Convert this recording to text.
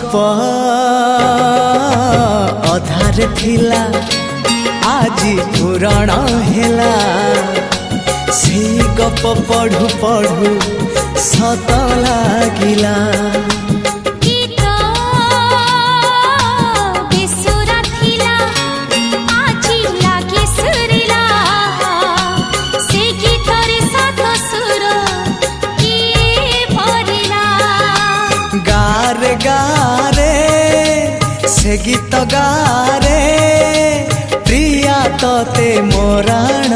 गप अधार थिला आजी पुराण हेला से गप पढ़ु पढ़ु सत लागिला गारे गारे से गीत गारे प्रिया तोते मोराण